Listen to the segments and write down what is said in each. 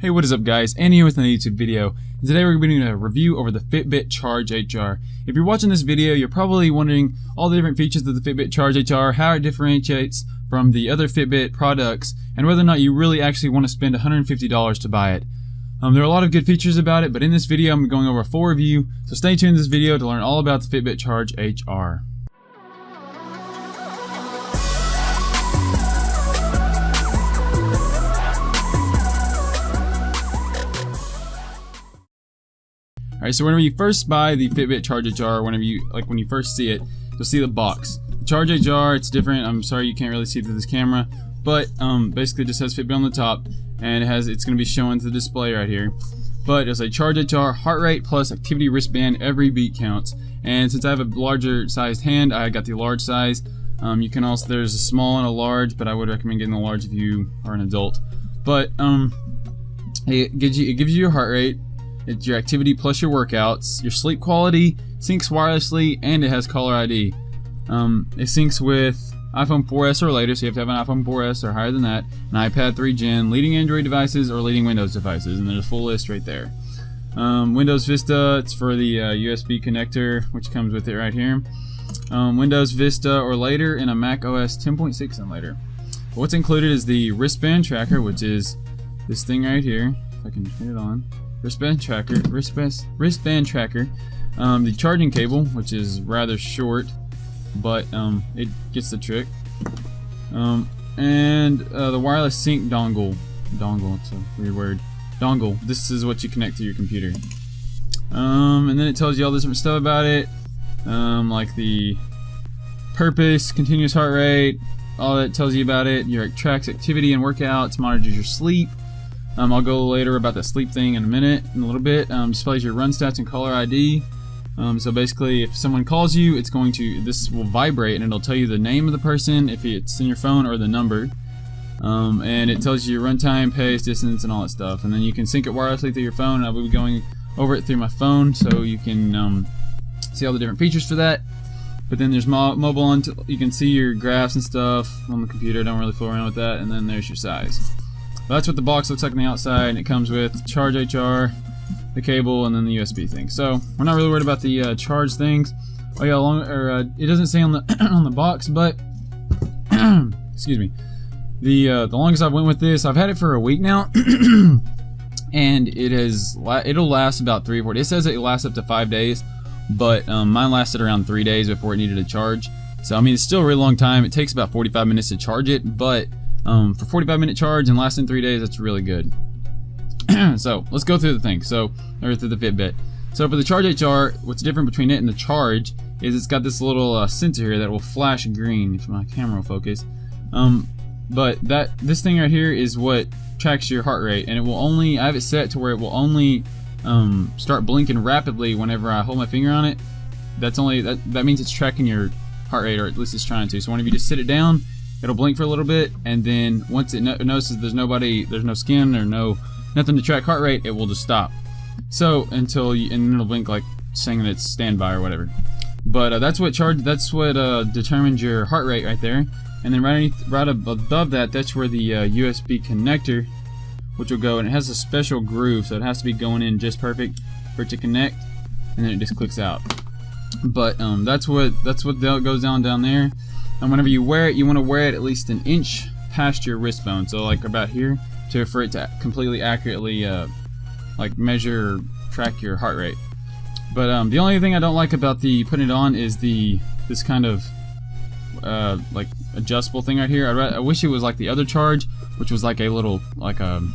Hey, what is up guys? Andy here with another YouTube video. And today we're going to be doing a review over the Fitbit Charge HR. If you're watching this video, you're probably wondering all the different features of the Fitbit Charge HR, how it differentiates from the other Fitbit products, and whether or not you really actually want to spend $150 to buy it. There are a lot of good features about it, but in this video I'm going over a full review, so stay tuned to this video to learn all about the Fitbit Charge HR. Alright, so whenever you first buy the Fitbit Charge HR, when you first see it, you'll see the box. Charge HR, it's different. I'm sorry you can't really see through this camera, but basically it just has Fitbit on the top, and it's going to be showing to the display right here. But it's a Charge HR heart rate plus activity wristband, every beat counts. And since I have a larger sized hand, I got the large size. You can also, there's a small and a large, but I would recommend getting the large if you are an adult. But it gives you your heart rate. It's your activity plus your workouts, your sleep quality, syncs wirelessly, and it has caller ID. It syncs with iPhone 4S or later, so you have to have an iPhone 4S or higher than that, an iPad 3 Gen, leading Android devices, or leading Windows devices, and there's a full list right there. Windows Vista, it's for the USB connector, which comes with it right here. Windows Vista or later, and a Mac OS 10.6 and later. What's included is the wristband tracker, which is this thing right here, if I can turn it on. Wristband tracker, the charging cable, which is rather short, but it gets the trick, and the wireless sync dongle, it's a weird word, dongle. This is what you connect to your computer, and then it tells you all this different stuff about it, like the purpose, continuous heart rate, all that tells you about it. Your tracks activity and workouts, monitors your sleep. I'll go later about the sleep thing in a little bit. Displays your run stats and caller ID. So basically, if someone calls you, this will vibrate and it'll tell you the name of the person if it's in your phone or the number. And it tells you your runtime, pace, distance, and all that stuff. And then you can sync it wirelessly through your phone. I will be going over it through my phone so you can see all the different features for that. But then there's mobile, you can see your graphs and stuff on the computer. Don't really fool around with that. And then there's your size. That's what the box looks like on the outside, and it comes with Charge HR, the cable, and then the USB thing. So we're not really worried about the charge things. Oh yeah, it doesn't say on the on the box, but excuse me. The longest I've went with this, I've had it for a week now, and it'll last about 3 or 4 days. It says it lasts up to 5 days, but mine lasted around 3 days before it needed a charge. So I mean, it's still a really long time. It takes about 45 minutes to charge it, but for 45-minute charge and lasting 3 days, that's really good. So let's go through the thing. Through the Fitbit. So for the Charge HR, what's different between it and the Charge is it's got this little sensor here that will flash green if my camera will focus. But this thing right here is what tracks your heart rate, and it will only, I have it set to where it will only start blinking rapidly whenever I hold my finger on it. That means it's tracking your heart rate, or at least it's trying to. So whenever you just sit it down, it'll blink for a little bit, and then once it notices there's no skin or nothing to track heart rate, it will just stop. So and then it'll blink like saying that it's standby or whatever. But that's what determines your heart rate right there. And then right above that, that's where the USB connector, which will go, and it has a special groove, so it has to be going in just perfect for it to connect, and then it just clicks out. But that's what goes down there. And whenever you wear it, you want to wear it at least an inch past your wrist bone, so like about here, for it to completely accurately like measure or track your heart rate. But the only thing I don't like about putting it on is this kind of like adjustable thing right here. I wish it was like the other Charge, which was like a little I don't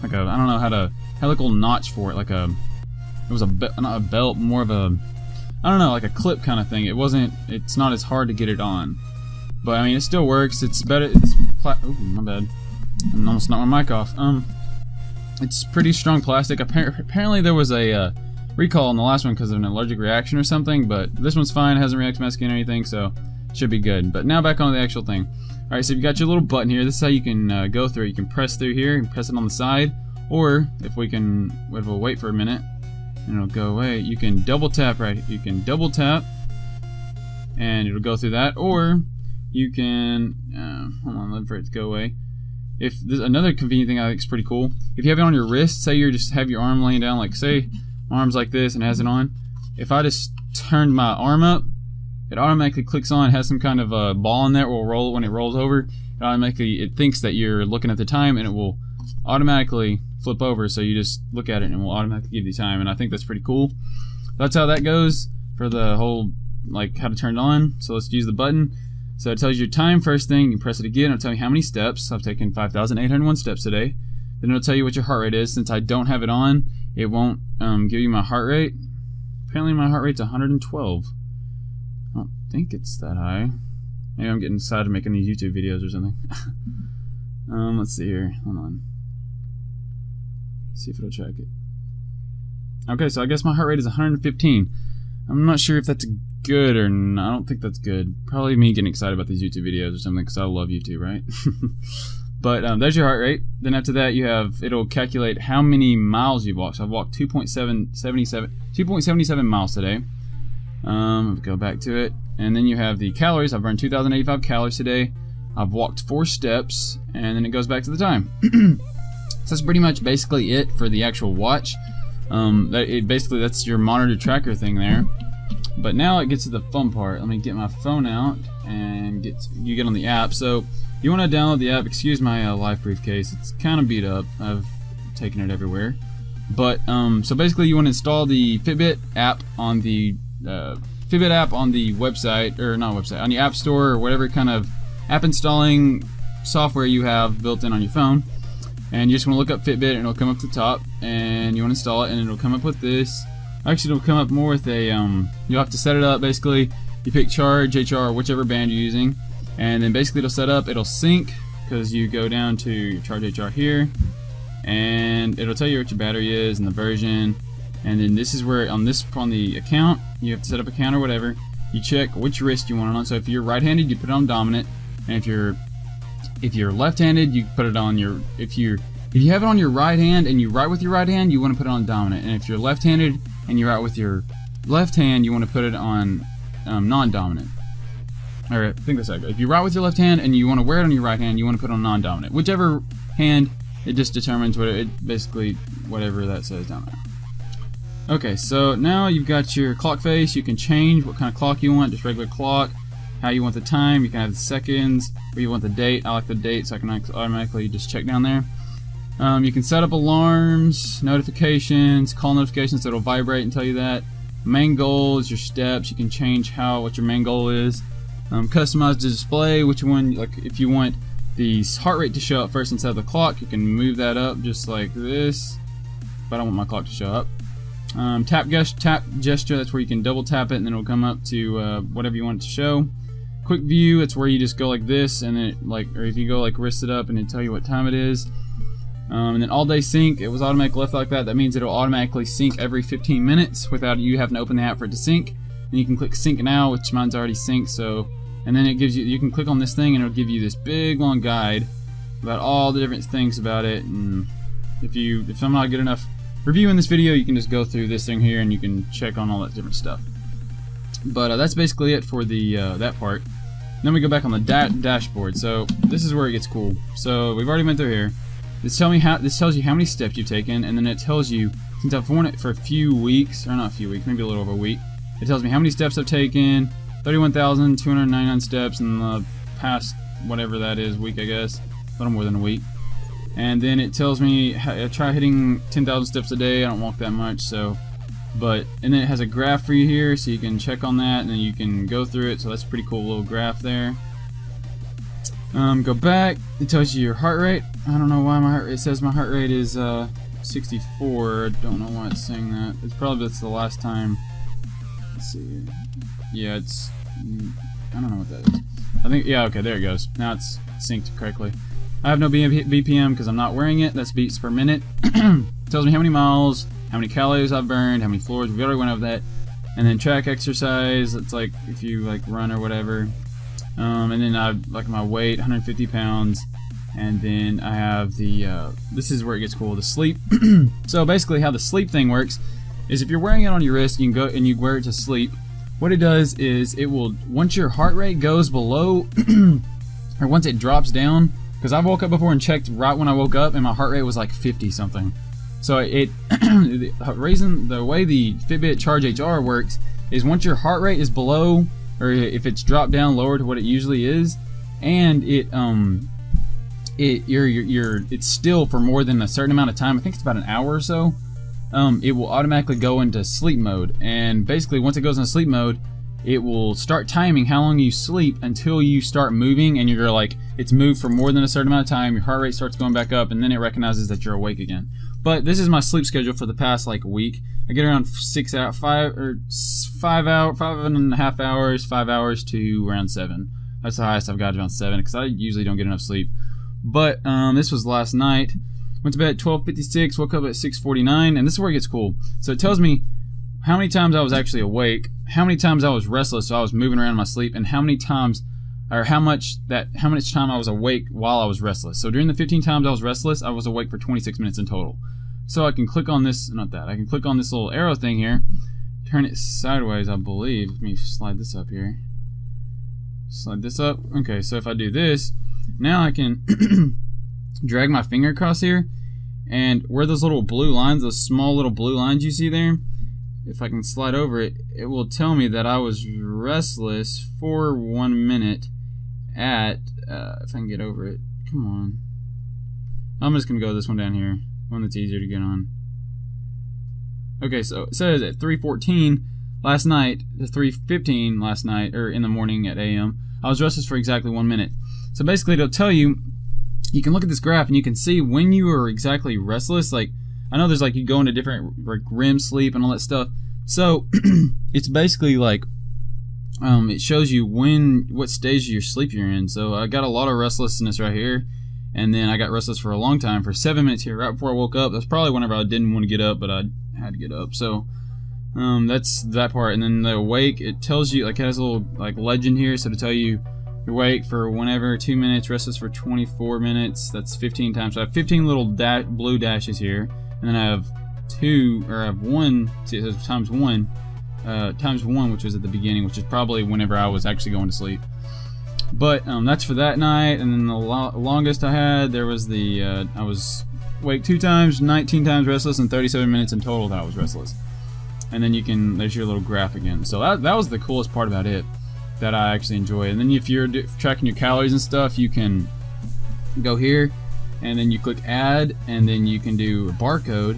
know had a little notch for it, it was not a belt, more of a, I don't know, like a clip kind of thing. It's not as hard to get it on. But I mean, it still works. It's better. Oh, my bad. I almost knocked my mic off. It's pretty strong plastic. Apparently there was a recall on the last one because of an allergic reaction or something. But this one's fine. It hasn't reacted to my skin or anything, so it should be good. But now back on the actual thing. All right, so you've got your little button here. This is how you can go through it. You can press through here and press it on the side, or if we'll wait for a minute and it'll go away. You can double tap right. You can double tap, and it'll go through that, or you can hold on, let for it to go away. if there's another convenient thing I think is pretty cool, if you have it on your wrist, say you just have your arm laying down, like say my arm's like this and has it on, if I just turned my arm up, it automatically clicks on, has some kind of a ball in there, it will roll when it rolls over. It thinks that you're looking at the time, and it will automatically flip over, so you just look at it and it will automatically give you time, and I think that's pretty cool. That's how that goes for the whole, like, how to turn it on. So let's use the button. So it tells you your time first thing, you press it again, it'll tell me how many steps. I've taken 5,801 steps today. Then it'll tell you what your heart rate is. Since I don't have it on, it won't give you my heart rate. Apparently my heart rate's 112. I don't think it's that high. Maybe I'm getting excited making these YouTube videos or something. Let's see here. Hold on. See if it'll check it. Okay, so I guess my heart rate is 115. I'm not sure if that's good or not. I don't think that's good. Probably me getting excited about these YouTube videos or something, because I love YouTube, right? But there's your heart rate. Then after that, it'll calculate how many miles you've walked. So I've walked 2.77 miles today. Go back to it, and then you have the calories. I've burned 2,085 calories today. I've walked 4 steps, and then it goes back to the time. So that's pretty much basically it for the actual watch. That's your monitor tracker thing there. But now it gets to the fun part. Let me get my phone out and you get on the app. So you want to download the app. Excuse my life briefcase. It's kind of beat up. I've taken it everywhere. But so basically, you want to install the Fitbit app on the website, or not website, on the App Store, or whatever kind of app installing software you have built in on your phone. And you just want to look up Fitbit, and it'll come up to the top, and you want to install it, and it'll come up with this. Actually, it'll come up more with a you'll have to set it up. Basically, you pick Charge HR, whichever band you're using, and then basically it'll set up. It'll sync, because you go down to your Charge HR here, and it'll tell you what your battery is and the version. And then this is where on the account, you have to set up account or whatever. You check which wrist you want it on. So if you're right-handed, you put it on dominant, and if you're left-handed, you put it on your. If you have it on your right hand and you write with your right hand, you want to put it on dominant. And if you're left-handed and you write with your left hand, you want to put it on non-dominant. All right, I think that's that. If you write with your left hand and you want to wear it on your right hand, you want to put it on non-dominant. Whichever hand, it just determines basically whatever that says down there. Okay, so now you've got your clock face. You can change what kind of clock you want, just regular clock. How you want the time, you can have the seconds, or you want the date. I like the date, so I can automatically just check down there. You can set up alarms, notifications, call notifications, so it'll vibrate and tell you that. Main goal is your steps. You can change what your main goal is. Customize the display, which one, like if you want the heart rate to show up first instead of the clock, you can move that up just like this. But I don't want my clock to show up. Tap gesture, that's where you can double tap it and then it'll come up to whatever you want it to show. Quick view, it's where you just go like this, and then or if you go like wrist it up and it tell you what time it is. And then all day sync, it was automatic left like that. That means it'll automatically sync every 15 minutes without you having to open the app for it to sync. And you can click sync now, which mine's already synced. So, and then it gives you can click on this thing and it'll give you this big long guide about all the different things about it. And if I'm not good enough reviewing this video, you can just go through this thing here and you can check on all that different stuff. But that's basically it for the that part. Then we go back on the dashboard. So this is where it gets cool. So we've already went through here. This tells you how many steps you've taken, and then it tells you, since I've worn it for a few weeks, or not a few weeks, maybe a little over a week, it tells me how many steps I've taken, 31,299 steps in the past, whatever that is, week I guess, a little more than a week. And then it tells me, try hitting 10,000 steps a day. I don't walk that much, so, and then it has a graph for you here, so you can check on that, and then you can go through it, so that's a pretty cool little graph there. Go back, it tells you your heart rate. I don't know why it says my heart rate is 64. I don't know why it's saying that. It's probably that's the last time. Let's see here. Yeah, I don't know what that is. I think, yeah, okay, there it goes. Now it's synced correctly. I have no BPM because I'm not wearing it. That's beats per minute. It tells me how many miles, how many calories I've burned, how many floors. We already went over that. And then track exercise. It's like if you like run or whatever. And then I have like my weight, 150 pounds, and then I have the this is where it gets cool, the sleep. So basically how the sleep thing works is if you're wearing it on your wrist, you can go and you wear it to sleep. What it does is it will, once your heart rate goes below or once it drops down because I woke up before and checked right when I woke up, and my heart rate was like 50 something. So it the way the Fitbit Charge HR works is once your heart rate is below, or if it's dropped down lower to what it usually is, and it's still for more than a certain amount of time, I think it's about an hour or so, it will automatically go into sleep mode. And basically once it goes into sleep mode, it will start timing how long you sleep until you start moving, and you're like, it's moved for more than a certain amount of time, your heart rate starts going back up, and then it recognizes that you're awake again. But this is my sleep schedule for the past like week. I get around 5 and a half hours, 5 hours to around 7. That's the highest I've got, around 7, because I usually don't get enough sleep. But this was last night. Went to bed at 12:56, woke up at 6:49, and this is where it gets cool. So it tells me how many times I was actually awake, how many times I was restless, so I was moving around in my sleep, and how much time I was awake while I was restless. So during the 15 times I was restless, I was awake for 26 minutes in total. So I can click on this, I can click on this little arrow thing here, turn it sideways, I believe. Let me slide this up here. Slide this up. Okay, so if I do this, now I can drag my finger across here, and where those little blue lines, those small little blue lines you see there, if I can slide over it, it will tell me that I was restless for 1 minute at, if I can get over it, come on. I'm just going to go this one down here, one that's easier to get on. Okay, so it says at 3:14 last night, to 3:15 last night, or in the morning at AM, I was restless for exactly 1 minute. So basically it'll tell you, you can look at this graph and you can see when you are exactly restless. Like, I know there's like, you go into different like REM sleep and all that stuff. So it's basically like, it shows you what stage of your sleep you're in. So I got a lot of restlessness right here, and then I got restless for a long time, for 7 minutes here, right before I woke up. That's probably whenever I didn't want to get up, but I had to get up. So that's that part. And then the awake, it tells you, like, it has a little like legend here, so to tell you you're awake for whenever, 2 minutes, restless for 24 minutes. That's 15 times. So I have 15 little blue dashes here, and then I have one. See, it says times one, which was at the beginning, which is probably whenever I was actually going to sleep. But that's for that night. And then the longest I had, there was the I was awake 2 times, 19 times restless, and 37 minutes in total that I was restless. And then there's your little graph again. So that was the coolest part about it that I actually enjoy. And then if you're tracking your calories and stuff, you can go here, and then you click add, and then you can do a barcode.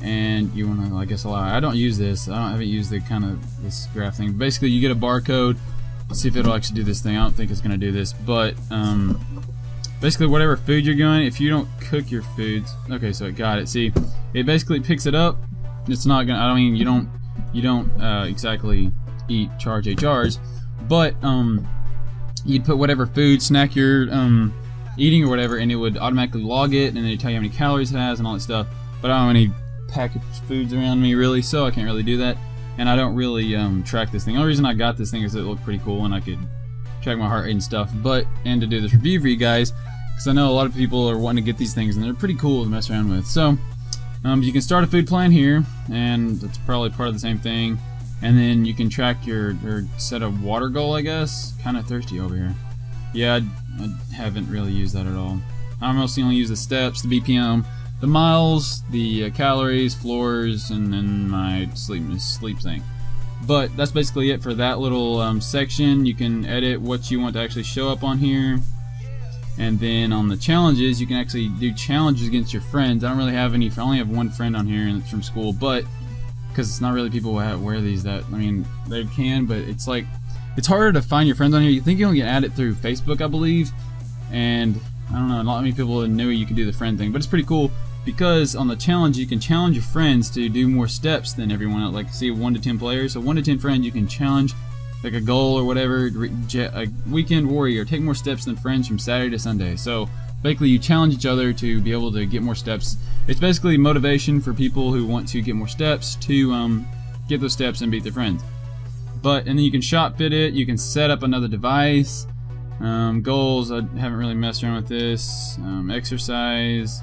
And you want to, I guess, allow. I don't use this. I haven't used this graph thing. Basically, you get a barcode. Let's see if it'll actually do this thing. I don't think it's going to do this, but basically, whatever food you're going, if you don't cook your foods, okay, so it got it. See, it basically picks it up. It's not gonna. I mean, you don't exactly eat Charge HRs, but you'd put whatever food snack you're eating or whatever, and it would automatically log it, and then it'd tell you how many calories it has and all that stuff. But I don't have any packaged foods around me really, so I can't really do that, and I don't really track this thing. The only reason I got this thing is it looked pretty cool and I could track my heart rate and stuff, and to do this review for you guys, because I know a lot of people are wanting to get these things and they're pretty cool to mess around with. So you can start a food plan here, and that's probably part of the same thing, and then you can track your set a water goal, I guess. Kind of thirsty over here. Yeah, I haven't really used that at all. I mostly only use the steps, the BPM, the miles, the calories, floors, and then my sleep thing. But that's basically it for that little section. You can edit what you want to actually show up on here. And then on the challenges, you can actually do challenges against your friends. I don't really have any. I only have one friend on here, and it's from school. But because it's not really people who wear these, that, I mean, they can, but it's like, it's harder to find your friends on here. You think you only get added through Facebook, I believe. And I don't know, not many people knew you could do the friend thing, but it's pretty cool. Because on the challenge, you can challenge your friends to do more steps than everyone else. Like, see, 1 to 10 players. So 1 to 10 friends, you can challenge like a goal or whatever. A weekend warrior, take more steps than friends from Saturday to Sunday. So basically, you challenge each other to be able to get more steps. It's basically motivation for people who want to get more steps to get those steps and beat their friends. And then you can shop fit it. You can set up another device. Goals, I haven't really messed around with this. Exercise.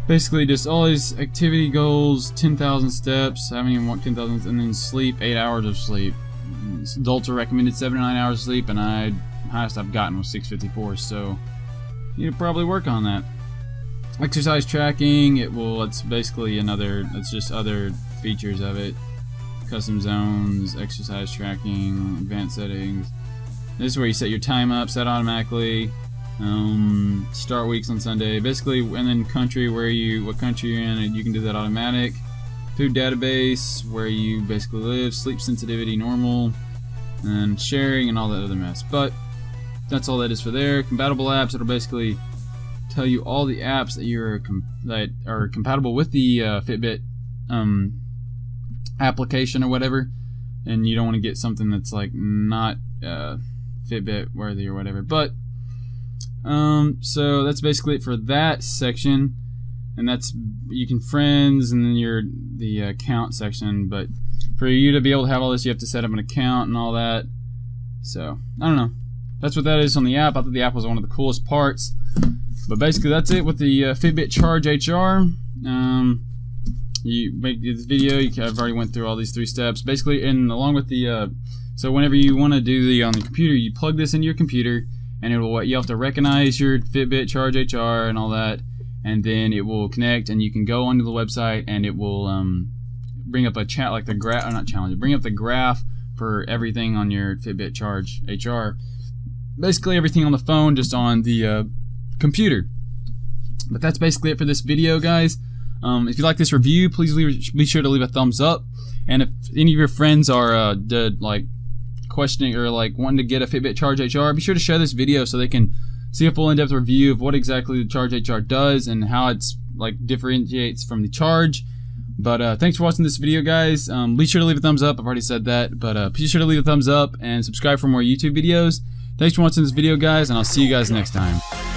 Basically just all these activity goals, 10,000 steps, I haven't even walked 10,000, and then sleep, 8 hours of sleep. Adults are recommended 7 to 9 hours of sleep, and I highest I've gotten was 654. So you need to probably work on that. Exercise tracking, it's basically it's just other features of it. Custom zones, exercise tracking, advanced settings. This is where you set your time up, set automatically. Start weeks on Sunday, basically, and then country, what country you're in, and you can do that automatic. Food database, where you basically live, sleep sensitivity, normal, and sharing, and all that other mess. But that's all that is for there. Compatible apps, it'll basically tell you all the apps that are compatible with the Fitbit application or whatever, and you don't want to get something that's like not Fitbit worthy or whatever. But so that's basically it for that section, and that's you can friends and then the account section. But for you to be able to have all this, you have to set up an account and all that. So I don't know. That's what that is on the app. I thought the app was one of the coolest parts. But basically that's it with the Fitbit Charge HR. You make this video. I've already went through all these 3 steps. Basically, and along with the so whenever you want to do on the computer, you plug this into your computer, and it will. You have to recognize your Fitbit Charge HR and all that, and then it will connect, and you can go onto the website, and it will bring up a chat like the graph, not challenge. Bring up the graph for everything on your Fitbit Charge HR. Basically everything on the phone, just on the computer. But that's basically it for this video, guys. If you like this review, please be sure to leave a thumbs up. And if any of your friends are like questioning or like wanting to get a Fitbit Charge HR, be sure to share this video so they can see a full in-depth review of what exactly the Charge HR does and how it's like differentiates from the Charge. But thanks for watching this video, guys. Be sure to leave a thumbs up. I've already said that, but be sure to leave a thumbs up and subscribe for more YouTube videos. Thanks for watching this video, guys, and I'll see you guys next time.